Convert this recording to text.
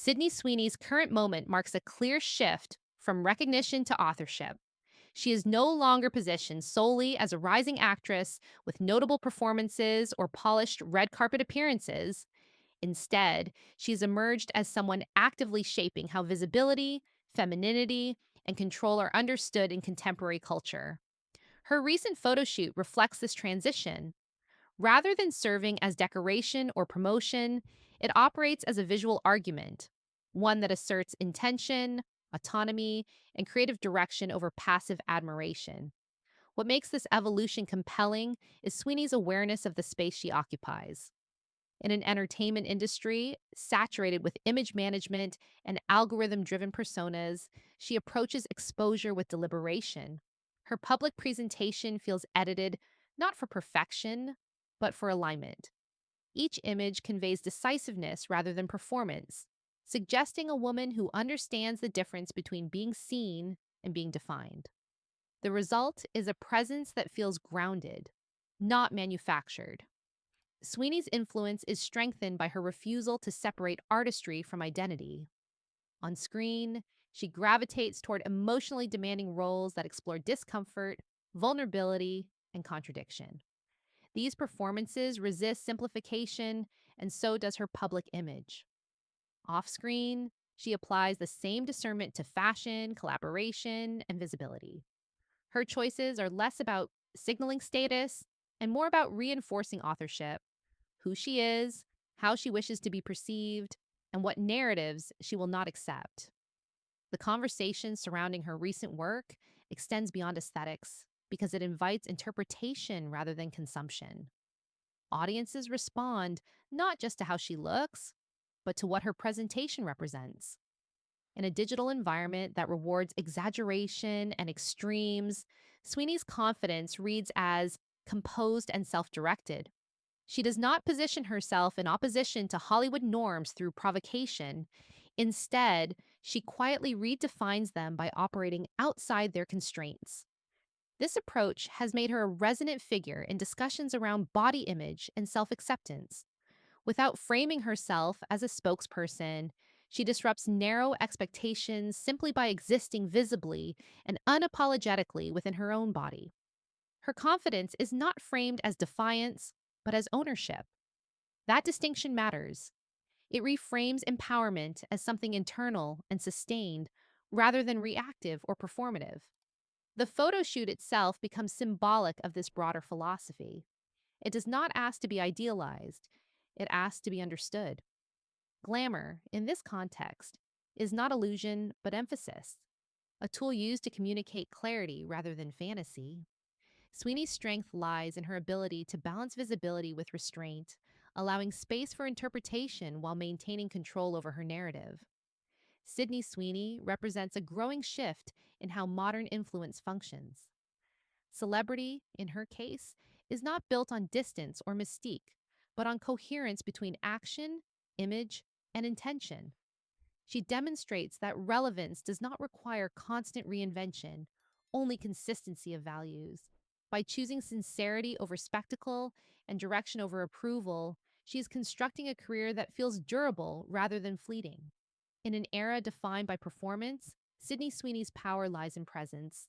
Sydney Sweeney's current moment marks a clear shift from recognition to authorship. She is no longer positioned solely as a rising actress with notable performances or polished red carpet appearances. Instead, she's emerged as someone actively shaping how visibility, femininity, and control are understood in contemporary culture. Her recent photo shoot reflects this transition. Rather than serving as decoration or promotion, it operates as a visual argument, one that asserts intention, autonomy, and creative direction over passive admiration. What makes this evolution compelling is Sweeney's awareness of the space she occupies. In an entertainment industry saturated with image management and algorithm driven personas, she approaches exposure with deliberation. Her public presentation feels edited not for perfection, but for alignment. Each image conveys decisiveness rather than performance, suggesting a woman who understands the difference between being seen and being defined. The result is a presence that feels grounded, not manufactured. Sweeney's influence is strengthened by her refusal to separate artistry from identity. On screen, she gravitates toward emotionally demanding roles that explore discomfort, vulnerability, and contradiction. These performances resist simplification, and so does her public image. Off screen, she applies the same discernment to fashion, collaboration, and visibility. Her choices are less about signaling status and more about reinforcing authorship, who she is, how she wishes to be perceived, and what narratives she will not accept. The conversation surrounding her recent work extends beyond aesthetics because it invites interpretation rather than consumption. Audiences respond not just to how she looks, but to what her presentation represents. In a digital environment that rewards exaggeration and extremes, Sweeney's confidence reads as composed and self directed. She does not position herself in opposition to Hollywood norms through provocation. Instead, she quietly redefines them by operating outside their constraints. This approach has made her a resonant figure in discussions around body image and self acceptance. Without framing herself as a spokesperson, she disrupts narrow expectations simply by existing visibly and unapologetically within her own body. Her confidence is not framed as defiance, but as ownership. That distinction matters. It reframes empowerment as something internal and sustained rather than reactive or performative. The photo shoot itself becomes symbolic of this broader philosophy. It does not ask to be idealized, it asks to be understood. Glamour, in this context, is not illusion but emphasis, a tool used to communicate clarity rather than fantasy. Sweeney's strength lies in her ability to balance visibility with restraint, allowing space for interpretation while maintaining control over her narrative. Sydney Sweeney represents a growing shift in how modern influence functions. Celebrity, in her case, is not built on distance or mystique, but on coherence between action, image, and intention. She demonstrates that relevance does not require constant reinvention, only consistency of values. By choosing sincerity over spectacle and direction over approval, she is constructing a career that feels durable rather than fleeting. In an era defined by performance, Sydney Sweeney's power lies in presence.